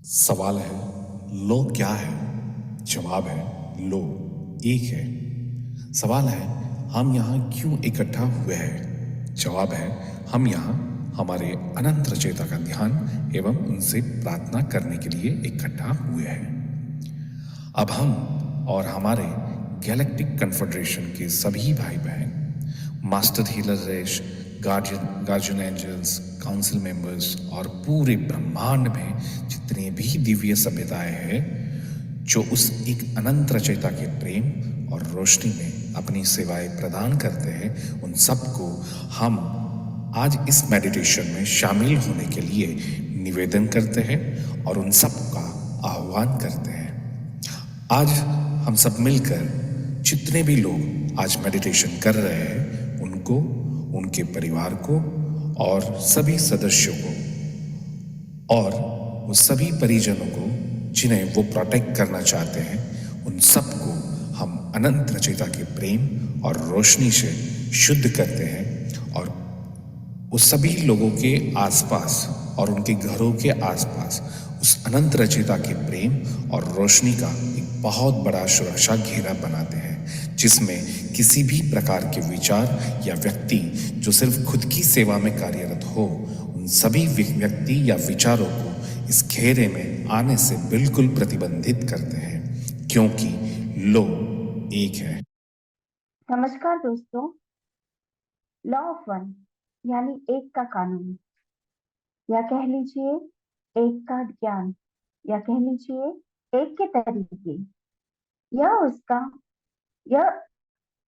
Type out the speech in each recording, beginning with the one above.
सवाल है लो क्या है। जवाब है लो एक है। सवाल है हम यहाँ क्यों इकट्ठा हुए हैं। जवाब है हम यहाँ हमारे अनंत रचयिता का ध्यान एवं उनसे प्रार्थना करने के लिए इकट्ठा हुए हैं। अब हम और हमारे गैलेक्टिक कन्फेडरेशन के सभी भाई बहन, मास्टर हीलर रेश, गार्जियन एंजल्स, काउंसिल मेंबर्स और पूरे ब्रह्मांड में जितने भी दिव्य सभ्यताएं हैं जो उस एक अनंत रचयिता के प्रेम और रोशनी में अपनी सेवाएं प्रदान करते हैं, उन सबको हम आज इस मेडिटेशन में शामिल होने के लिए निवेदन करते हैं और उन सबका आह्वान करते हैं। आज हम सब मिलकर जितने भी लोग आज मेडिटेशन कर रहे हैं उनको, उनके परिवार को और सभी सदस्यों को और वो सभी परिजनों को जिन्हें वो प्रोटेक्ट करना चाहते हैं, उन सबको हम अनंत रचयिता के प्रेम और रोशनी से शुद्ध करते हैं और वो सभी लोगों के आसपास और उनके घरों के आसपास उस अनंत रचयिता के प्रेम और रोशनी का एक बहुत बड़ा सुरक्षा घेरा बनाते हैं, जिसमें किसी भी प्रकार के विचार या व्यक्ति जो सिर्फ खुद की सेवा में कार्यरत हो, उन सभी व्यक्ति या विचारों को इस घेरे में आने से बिल्कुल प्रतिबंधित करते हैं, क्योंकि लो एक है। नमस्कार दोस्तों। लॉ ऑफ वन यानी एक का कानून, या कह लीजिए एक का ज्ञान, या कह लीजिए एक के तरीके, यह उसका यह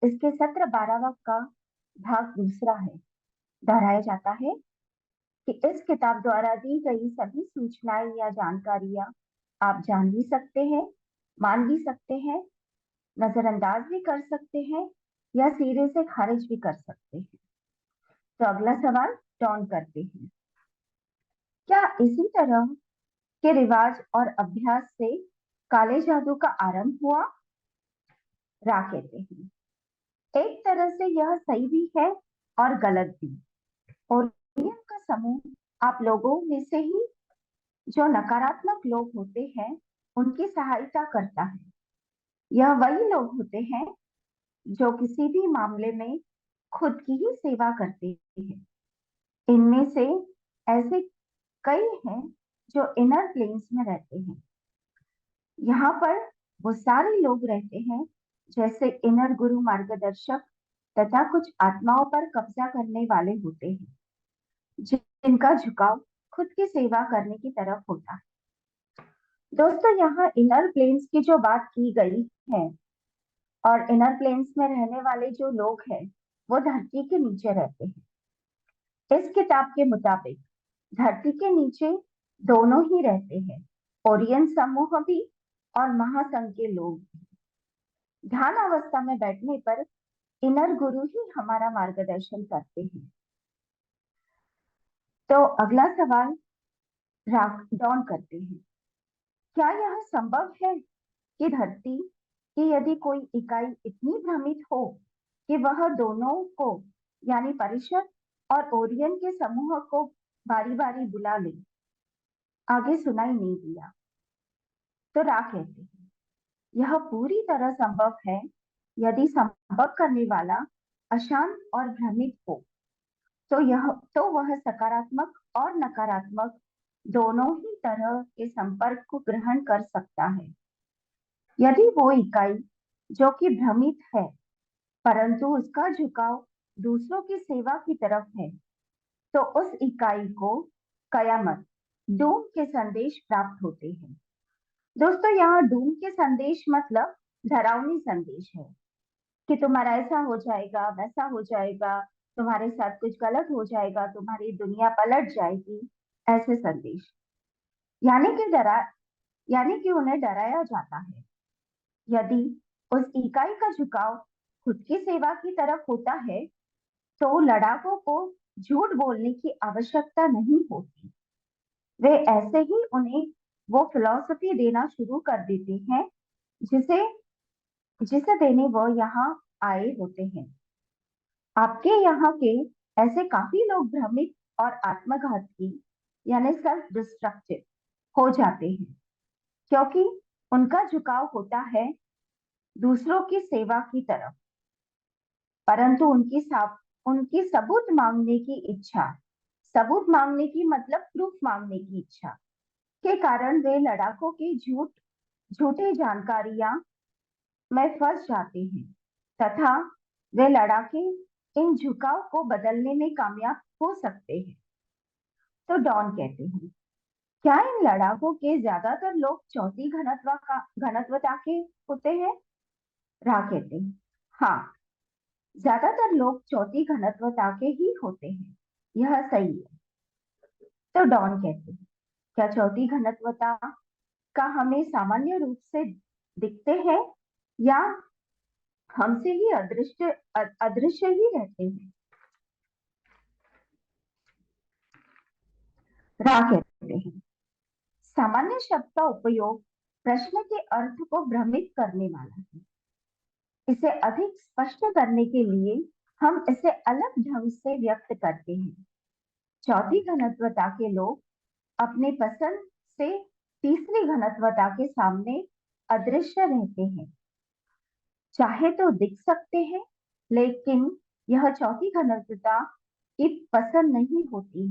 इसके सत्र 12वां का भाग दूसरा है। दोहराया जाता है कि इस किताब द्वारा दी गई सभी सूचनाएं या जानकारियां आप जान भी सकते हैं, मान भी सकते हैं, नजरअंदाज भी कर सकते हैं या सिरे से खारिज भी कर सकते हैं। तो अगला सवाल टॉन करते हैं। क्या इसी तरह के रिवाज और अभ्यास से काले जादू का आरंभ हुआ? रा कहते हैं एक तरह से यह सही भी है और गलत भी। ओरियन का समूह आप लोगों में से ही जो नकारात्मक लोग होते हैं उनकी सहायता करता है। यह वही लोग होते हैं जो किसी भी मामले में खुद की ही सेवा करते हैं। इनमें से ऐसे कई हैं जो इनर प्लेन्स में रहते हैं। यहाँ पर वो सारे लोग रहते हैं जैसे इनर गुरु मार्गदर्शक तथा कुछ आत्माओं पर कब्जा करने वाले होते हैं, जिनका झुकाव खुद की सेवा करने की तरफ होता है। दोस्तों, यहाँ इनर प्लेन्स की जो बात की गई है और इनर प्लेन्स में रहने वाले जो लोग हैं वो धरती के नीचे रहते हैं। इस किताब के मुताबिक धरती के नीचे दोनों ही रहते हैं, ओरियन समूह भी और महासंघ के लोग भी। ध्यान अवस्था में बैठने पर इनर गुरु ही हमारा मार्गदर्शन करते हैं। तो अगला सवाल डॉन करते हैं। क्या यह संभव है कि धरती की यदि कोई इकाई इतनी भ्रमित हो कि वह दोनों को यानी परिषद और ओरियन के समूह को बारी बारी बुला ले? आगे सुनाई नहीं दिया। तो रा कहते हैं यह पूरी तरह संभव है यदि संभव करने वाला अशांत और भ्रमित हो, तो वह सकारात्मक और नकारात्मक दोनों ही तरह के संपर्क को ग्रहण कर सकता है। यदि वो इकाई जो कि भ्रमित है परंतु उसका झुकाव दूसरों की सेवा की तरफ है, तो उस इकाई को कयामत, डूम के संदेश प्राप्त होते हैं। दोस्तों, यहाँ डूम के संदेश मतलब डरावनी संदेश है कि तुम्हारा ऐसा हो जाएगा, वैसा हो जाएगा, तुम्हारे साथ कुछ गलत हो जाएगा, तुम्हारी दुनिया पलट जाएगी, ऐसे संदेश। यानी कि उन्हें डराया जाता है। यदि उस इकाई का झुकाव खुद की सेवा की तरफ होता है तो लड़ाकों को झूठ बोलने की आवश्यकता नहीं होती। वे ऐसे ही उन्हें वो फिलॉसफी देना शुरू कर देते हैं जिसे जिसे देने वो यहाँ आए होते हैं। आपके यहाँ के ऐसे काफी लोग भ्रमित और आत्मघाती यानी सेल्फ डिस्ट्रक्टिव हो जाते हैं, क्योंकि उनका झुकाव होता है दूसरों की सेवा की तरफ, परंतु उनकी सबूत मांगने की इच्छा, सबूत मांगने की मतलब प्रूफ मांगने की इच्छा के कारण वे लड़ाकों की झूठी जानकारियां में फंस जाते हैं तथा वे लड़ाके इन झुकाव को बदलने में कामयाब हो सकते हैं। तो डॉन कहते हैं, क्या इन लड़ाकों के ज्यादातर लोग चौथी घनत्वता के होते हैं? रा कहते हैं, हाँ, ज्यादातर लोग चौथी घनत्वता के ही होते हैं, यह सही है। तो डॉन कहते हैं, क्या चौथी घनत्वता का हमें सामान्य रूप से दिखते हैं या हमसे ही अदृश्य ही रहते हैं? रा कहते हैं, सामान्य शब्द का उपयोग प्रश्न के अर्थ को भ्रमित करने वाला है। इसे अधिक स्पष्ट करने के लिए हम इसे अलग ढंग से व्यक्त करते हैं। चौथी घनत्वता के लोग अपने पसंद से तीसरी घनत्वता के सामने अदृश्य रहते हैं, चाहे तो दिख सकते हैं, लेकिन यह चौथी घनत्वता की पसंद नहीं होती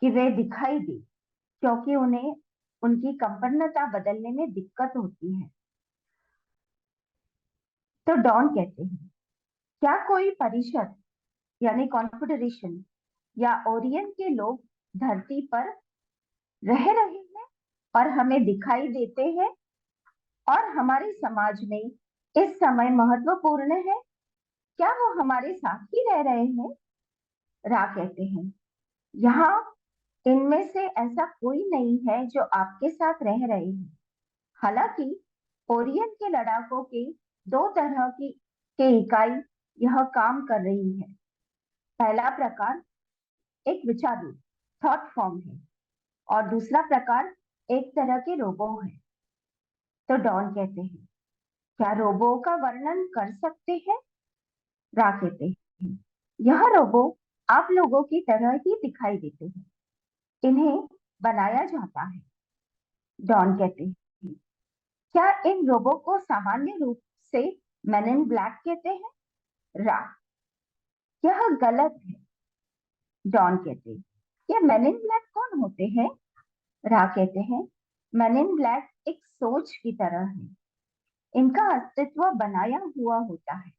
कि वे दिखाई दे, क्योंकि उन्हें उनकी कंपनता बदलने में दिक्कत होती है। तो डॉन कहते हैं, क्या कोई परिषद यानी कॉन्फेडरेशन या ओरियन के लोग धरती पर रह रहे हैं और हमें दिखाई देते हैं और हमारे समाज में इस समय महत्वपूर्ण है? क्या वो हमारे साथ ही रह रहे हैं? रा कहते हैं, यहाँ इनमें से ऐसा कोई नहीं है जो आपके साथ रह रहे हैं। हालांकि ओरियन के लड़ाकों के दो तरह की के इकाई यह काम कर रही है। पहला प्रकार एक विचार रूप थॉट फॉर्म है और दूसरा प्रकार एक तरह के रोबो है। तो डॉन कहते हैं, क्या रोबो का वर्णन कर सकते हैं? रा कहते हैं, यह रोबो आप लोगों की तरह ही दिखाई देते हैं, इन्हें बनाया जाता है। डॉन कहते हैं, क्या इन रोबो को सामान्य रूप से मैन इन ब्लैक कहते हैं? रा, यह गलत है। डॉन कहते हैं, ये मैन इन ब्लैक कौन होते हैं? रा कहते हैं, मैन इन ब्लैक एक सोच की तरह है, इनका अस्तित्व बनाया हुआ होता है।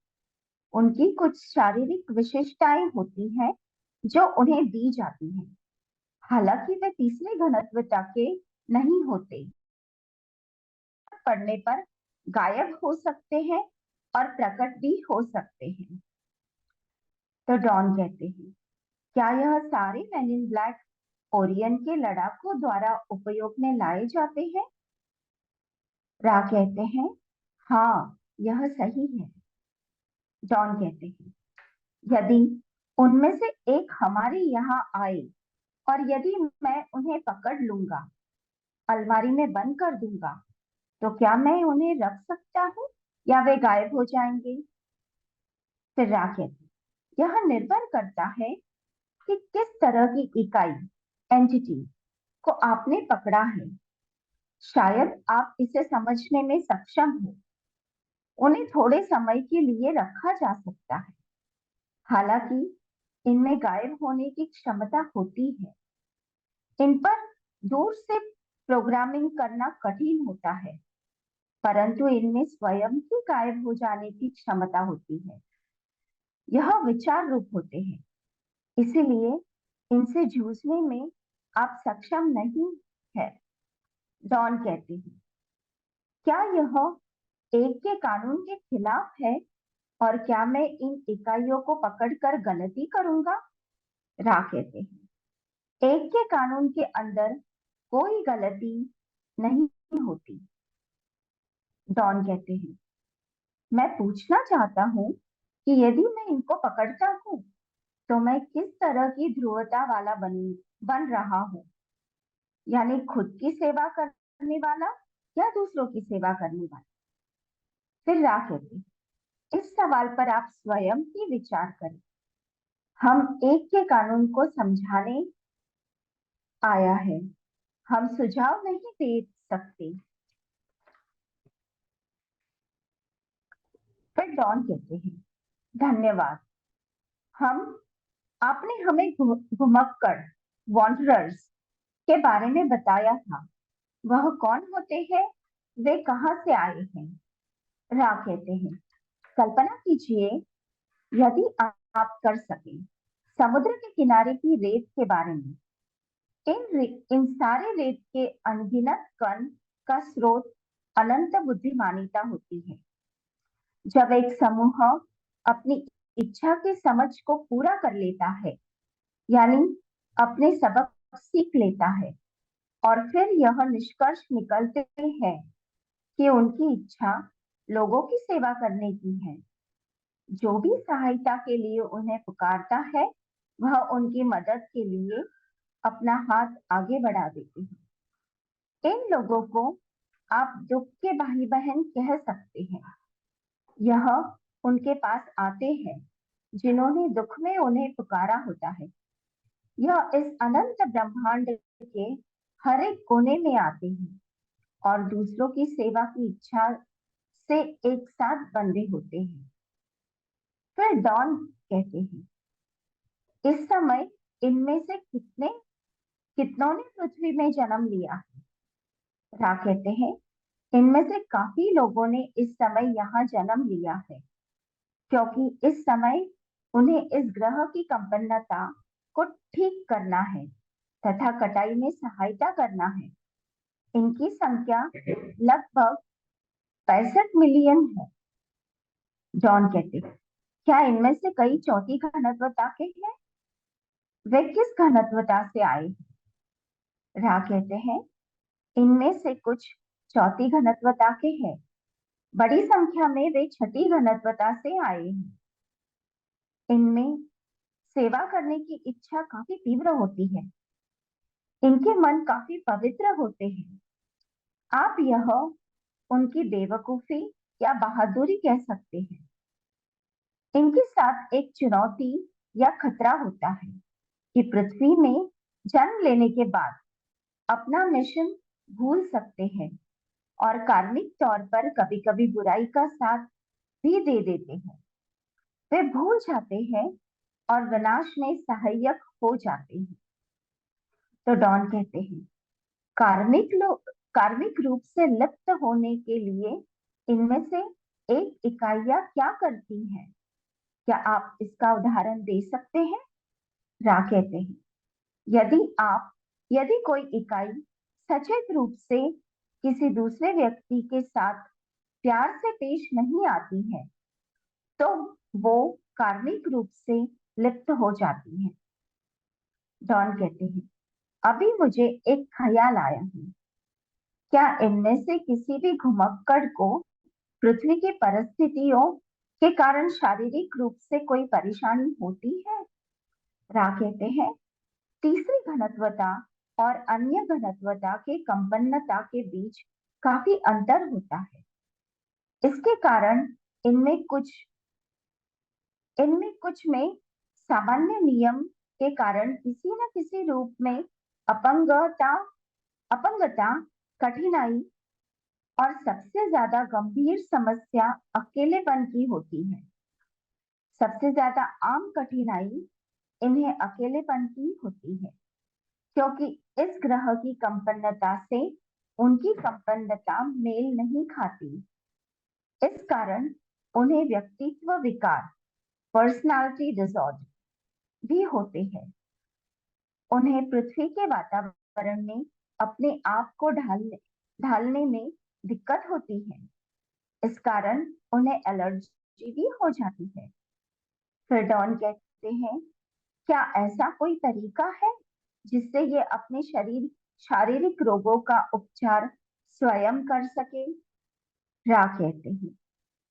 उनकी कुछ शारीरिक विशेषताएं होती हैं जो उन्हें दी जाती हैं, हालांकि वे तीसरे घनत्वता के नहीं होते। पड़ने पर गायब हो सकते हैं और प्रकट भी हो सकते हैं। तो डॉन कहते हैं, क्या यह सारे मैन इन ब्लैक ओरियन के लड़ाकों द्वारा उपयोग में लाए जाते हैं? रा कहते हैं, हाँ, यह सही है। डॉन कहते हैं, यदि उनमें से एक हमारे यहाँ आए और यदि मैं उन्हें पकड़ लूंगा, अलमारी में बंद कर दूंगा, तो क्या मैं उन्हें रख सकता हूँ या वे गायब हो जाएंगे? फिर रा कहते हैं, यह निर्भर करता है कि किस तरह की इकाई एंटिटी को आपने पकड़ा है। शायद आप इसे समझने में सक्षम हो। उन्हें थोड़े समय के लिए रखा जा सकता है, हालांकि इनमें गायब होने की क्षमता होती है। इन पर दूर से प्रोग्रामिंग करना कठिन होता है, परंतु इनमें स्वयं ही गायब हो जाने की क्षमता होती है। यह विचार रूप होते हैं, इसीलिए इनसे जूझने में आप सक्षम नहीं है। डॉन कहते हैं, क्या यह एक के कानून के खिलाफ है और क्या मैं इन इकाइयों को पकड़कर गलती करूंगा? रा कहते हैं, एक के कानून के अंदर कोई गलती नहीं होती। डॉन कहते हैं, मैं पूछना चाहता हूँ कि यदि मैं इनको पकड़ता हूँ तो मैं किस तरह की ध्रुवता वाला बन रहा हूँ, यानी खुद की सेवा करने वाला या दूसरों की सेवा करने वाला? फिर रा कहते हैं, इस सवाल पर आप स्वयं ही विचार करें। हम एक के कानून को समझाने आया है, हम सुझाव नहीं दे सकते। फिर डॉन कहते हैं, धन्यवाद। हम आपने हमें घुमक्कड़ वॉन्डरर्स के बारे में बताया था। वह कौन होते हैं? वे कहाँ से आए हैं? रा कहते हैं, कल्पना कीजिए यदि आप कर सकें समुद्र के किनारे की रेत के बारे में। इन सारे रेत के अनगिनत कण का स्रोत अनंत बुद्धिमानिता होती है। जब एक समूह अपनी इच्छा की समझ को पूरा कर लेता है, यानी अपने सबक सीख लेता है, और फिर यह निष्कर्ष निकलते हैं कि उनकी इच्छा लोगों की सेवा करने की है, जो भी सहायता के लिए उन्हें पुकारता है वह उनकी मदद के लिए अपना हाथ आगे बढ़ा देते हैं। इन लोगों को आप दुख के भाई बहन कह सकते हैं। यह उनके पास आते हैं जिन्होंने दुख में उन्हें पुकारा होता है। यह इस अनंत ब्रह्मांड के हर एक कोने में आते हैं और दूसरों की सेवा की इच्छा से एक साथ बंधे होते हैं। फिर डॉन कहते हैं, इस समय इनमें से कितनों ने पृथ्वी में जन्म लिया है? रा कहते हैं, इनमें से काफी लोगों ने इस समय यहाँ जन्म लिया है, क्योंकि इस समय उन्हें इस ग्रह की संपन्नता को ठीक करना है तथा कटाई में सहायता करना है। इनकी संख्या लगभग 65 मिलियन है। जॉन कहते हैं, क्या इनमें से कई चौथी घनत्वता के हैं? वे किस घनत्वता से आए? रा कहते हैं, इनमें से कुछ चौथी घनत्वता के हैं। बड़ी संख्या में वे छठी घनत्वता से आए हैं। इनमें सेवा करने की इच्छा काफी तीव्र होती है। इनके मन काफी पवित्र होते हैं। आप यह उनकी बेवकूफी या बहादुरी कह सकते हैं। इनके साथ एक चुनौती या खतरा होता है कि पृथ्वी में जन्म लेने के बाद अपना मिशन भूल सकते हैं और कार्मिक तौर पर कभी कभी बुराई का साथ भी दे देते हैं। वे भूल जाते हैं और विनाश में सहायक हो जाते हैं। तो डॉन कहते हैं, कार्मिक रूप से लिप्त होने के लिए इनमें से एक इकाइयां क्या करती हैं? क्या आप इसका उदाहरण दे सकते हैं? रा कहते हैं, यदि कोई इकाई सचेत रूप से किसी दूसरे व्यक्ति के साथ प्यार से पेश नहीं आती है तो वो कार्मिक रूप से लिप्त हो जाती है। डॉन कहते हैं, अभी मुझे एक ख्याल आया है। क्या इनमें से किसी भी घुमक्कड़ को पृथ्वी की परिस्थितियों के कारण शारीरिक रूप से कोई परेशानी होती है? रा कहते हैं, तीसरी घनत्वता और अन्य घनत्वता के कंपन्नता के बीच काफी अंतर होता है। इसके कारण इनमें कुछ में सामान्य नियम के कारण किसी न किसी रूप में अपंगता, कठिनाई और सबसे ज्यादा गंभीर समस्या अकेलेपन की होती है। सबसे ज्यादा आम कठिनाई इन्हें अकेलेपन की होती है, क्योंकि इस ग्रह की संपन्नता से उनकी संपन्नता मेल नहीं खाती। इस कारण उन्हें व्यक्तित्व विकार, पर्सनालिटी डिसऑर्डर भी होते हैं। उन्हें पृथ्वी के वातावरण में अपने आप को ढालने में दिक्कत होती है। इस कारण उन्हें एलर्जी भी हो जाती है। फिर डॉन कहते हैं, क्या ऐसा कोई तरीका है जिससे ये अपने शारीरिक रोगों का उपचार स्वयं कर सके? रा कहते हैं,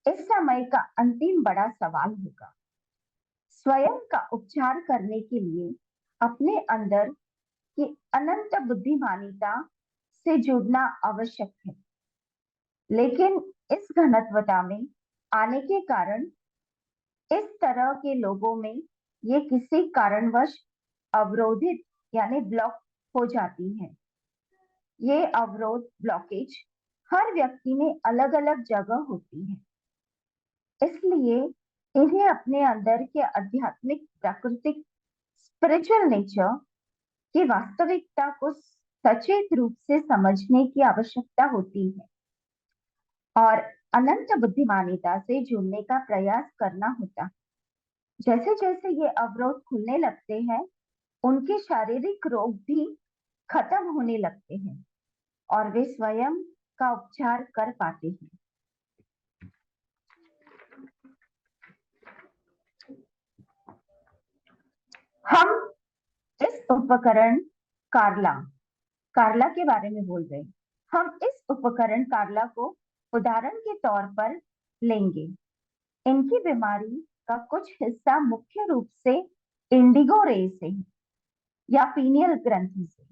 इस समय का अंतिम बड़ा सवाल होगा। स्वयं का उपचार करने के लिए अपने अंदर की अनंत बुद्धिमानिता से जुड़ना आवश्यक है। लेकिन इस घनत्वता में आने के कारण इस तरह के लोगों में ये किसी कारणवश अवरोधित यानी ब्लॉक हो जाती है। ये अवरोध ब्लॉकेज हर व्यक्ति में अलग अलग जगह होती है, इसलिए इन्हें अपने अंदर के आध्यात्मिक प्राकृतिक स्पिरिचुअल नेचर की वास्तविकता को सचेत रूप से समझने की आवश्यकता होती है और अनंत बुद्धिमानिता से जुड़ने का प्रयास करना होता है। जैसे जैसे ये अवरोध खुलने लगते हैं, उनके शारीरिक रोग भी खत्म होने लगते हैं और वे स्वयं का उपचार कर पाते हैं। हम इस उपकरण कार्ला कार्ला के बारे में बोल रहे हैं। हम इस उपकरण कार्ला को उदाहरण के तौर पर लेंगे। इनकी बीमारी का कुछ हिस्सा मुख्य रूप से इंडिगो रे से या पीनियल ग्रंथि से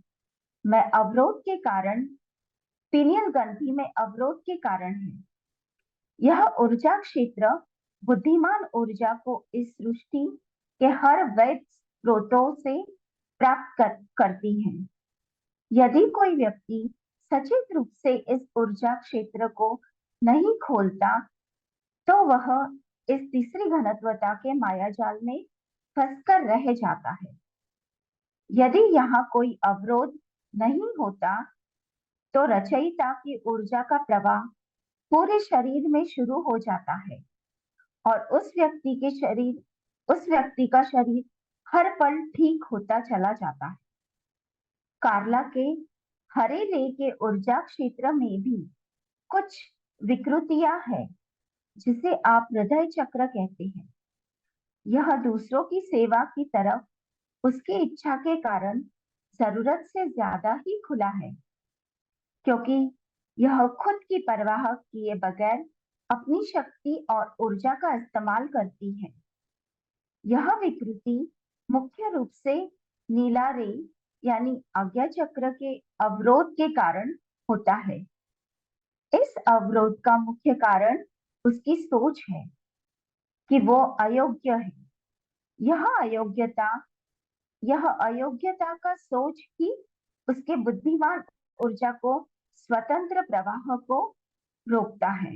मैं अवरोध के कारण पीनियल ग्रंथि में अवरोध के कारण है। यह ऊर्जा क्षेत्र बुद्धिमान ऊर्जा को इस सृष्टि के हर वैध स्रोतों से प्राप्त करती है। यदि कोई व्यक्ति सचेत रूप से इस ऊर्जा क्षेत्र को नहीं खोलता, तो वह इस तीसरी घनत्वता के मायाजाल में फंसकर रह जाता है। यदि यहाँ कोई अवरोध नहीं होता, तो रचयिता की ऊर्जा का प्रवाह पूरे शरीर में शुरू हो जाता है और उस व्यक्ति का शरीर हर पल ठीक होता चला जाता है। कार्ला के हरे रे के ऊर्जा क्षेत्र में भी कुछ विकृतियां हैं, जिसे आप हृदय चक्र कहते हैं। यह दूसरों की सेवा की तरफ उसकी इच्छा के कारण जरूरत से ज्यादा ही खुला है, क्योंकि यह खुद की परवाह किए बगैर अपनी शक्ति और ऊर्जा का इस्तेमाल करती है। यह विकृति मुख्य रूप से नीला रे यानी आज्ञा चक्र के अवरोध के कारण होता है। इस अवरोध का मुख्य कारण उसकी सोच है कि वो अयोग्य है। यह अयोग्यता का सोच ही उसके बुद्धिमान ऊर्जा को स्वतंत्र प्रवाह को रोकता है।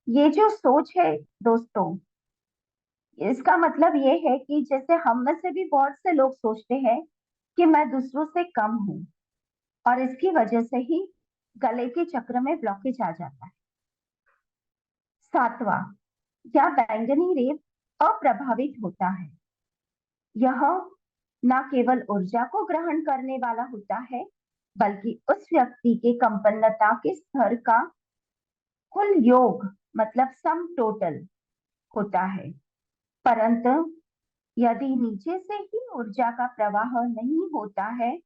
ये जो सोच है दोस्तों, इसका मतलब ये है कि जैसे हम में से भी बहुत से लोग सोचते हैं कि मैं दूसरों से कम हूं और इसकी वजह से ही गले के चक्र में ब्लॉकेज आ जाता है। सातवां या बैंगनी रेव अप्रभावित होता है। यह न केवल ऊर्जा को ग्रहण करने वाला होता है, बल्कि उस व्यक्ति के कंपन्नता के स्तर का कुल योग मतलब सम टोटल होता है। परंतु यदि नीचे से ही ऊर्जा का प्रवाह नहीं होता है,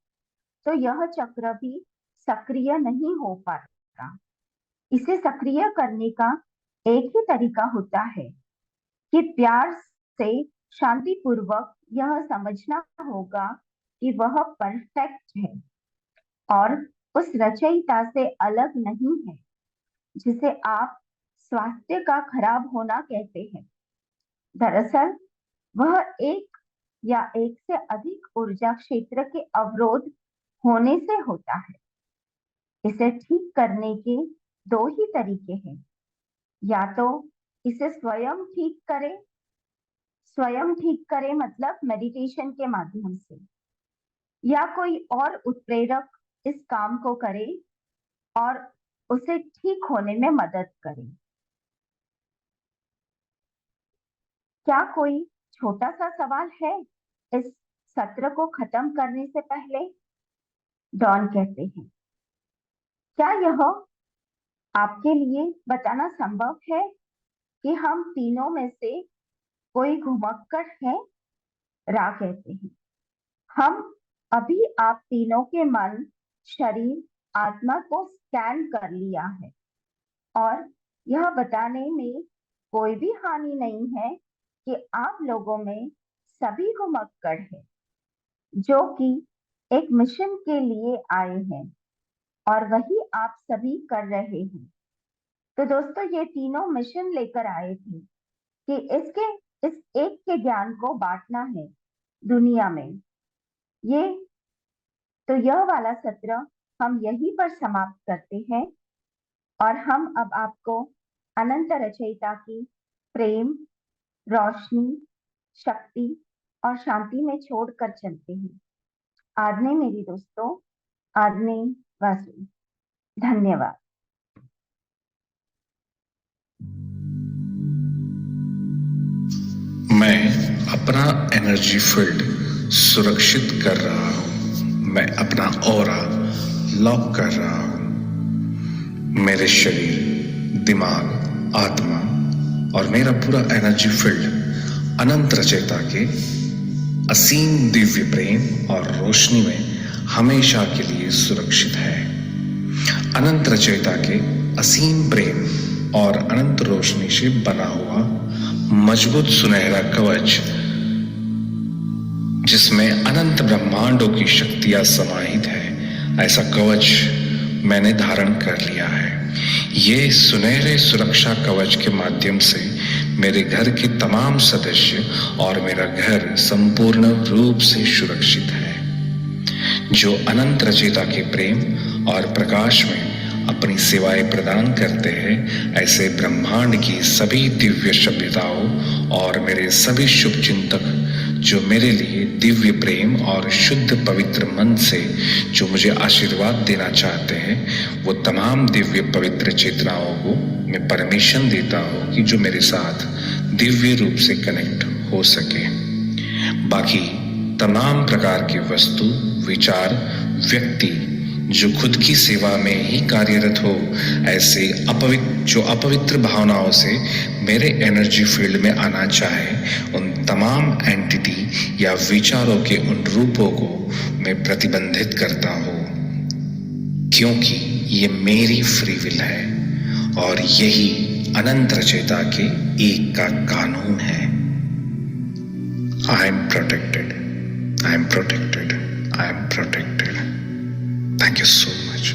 तो यह चक्र भी सक्रिय नहीं हो पाता। इसे सक्रिय करने का एक ही तरीका होता है कि प्यार से शांतिपूर्वक यह समझना होगा कि वह परफेक्ट है और उस रचयिता से अलग नहीं है, जिसे आप स्वास्थ्य का खराब होना कहते हैं। दरअसल वह एक या एक से अधिक ऊर्जा क्षेत्र के अवरोध होने से होता है। इसे ठीक करने के दो ही तरीके हैं, या तो इसे स्वयं ठीक करे मतलब मेडिटेशन के माध्यम से, या कोई और उत्प्रेरक इस काम को करे और उसे ठीक होने में मदद करे। क्या कोई छोटा सा सवाल है इस सत्र को खत्म करने से पहले? डॉन कहते हैं, क्या यह आपके लिए बताना संभव है कि हम तीनों में से कोई घुमक्कड़ है? रा कहते हैं, हम अभी आप तीनों के मन, शरीर, आत्मा को स्कैन कर लिया है और यह बताने में कोई भी हानि नहीं है कि आप लोगों में सभी घुमक्कड़ है, जो कि एक मिशन के लिए आए हैं और वही आप सभी कर रहे हैं। तो दोस्तों, ये तीनों मिशन लेकर आए थे कि इस एक के ज्ञान को बांटना है दुनिया में। यह वाला सत्र हम यहीं पर समाप्त करते हैं और हम अब आपको अनंत रचयिता की प्रेम, रोशनी, शक्ति और शांति में छोड़कर चलते हैं। आदने मेरी दोस्तों, आदने वासु। धन्यवाद। मैं अपना एनर्जी फील्ड सुरक्षित कर रहा हूं। मैं अपना ऑरा लॉक कर रहा हूं। मेरे शरीर, दिमाग, आत्मा और मेरा पूरा एनर्जी फील्ड अनंत रचयिता के असीम दिव्य प्रेम और रोशनी में हमेशा के लिए सुरक्षित है। अनंत रचयिता के असीम प्रेम और अनंत रोशनी से बना हुआ मजबूत सुनहरा कवच, जिसमें अनंत ब्रह्मांडों की शक्तियां समाहित है, ऐसा कवच मैंने धारण कर लिया है। ये सुनहरे सुरक्षा कवच के माध्यम से मेरे घर के तमाम सदस्य और मेरा घर संपूर्ण रूप से सुरक्षित है। जो अनंत रचयिता के प्रेम और प्रकाश में अपनी सेवाएं प्रदान करते हैं, ऐसे ब्रह्मांड की सभी दिव्य सभ्यताओं और मेरे सभी शुभ चिंतक जो मेरे लिए दिव्य प्रेम और शुद्ध पवित्र मन से जो मुझे आशीर्वाद देना चाहते हैं, वो तमाम दिव्य पवित्र चेतनाओं को मैं परमिशन देता हूँ कि जो मेरे साथ दिव्य रूप से कनेक्ट हो सके। बाकी तमाम प्रकार की वस्तु, विचार, व्यक्ति जो खुद की सेवा में ही कार्यरत हो, ऐसे अपवित्र भावनाओं से मेरे एनर्जी फील्ड में आना चाहे, उन तमाम एंटिटी या विचारों के उन रूपों को मैं प्रतिबंधित करता हूँ, क्योंकि ये मेरी फ्री विल है और यही अनंत रचयिता के एक का कानून है। I am protected, I am protected. I am protected. Thank you so much.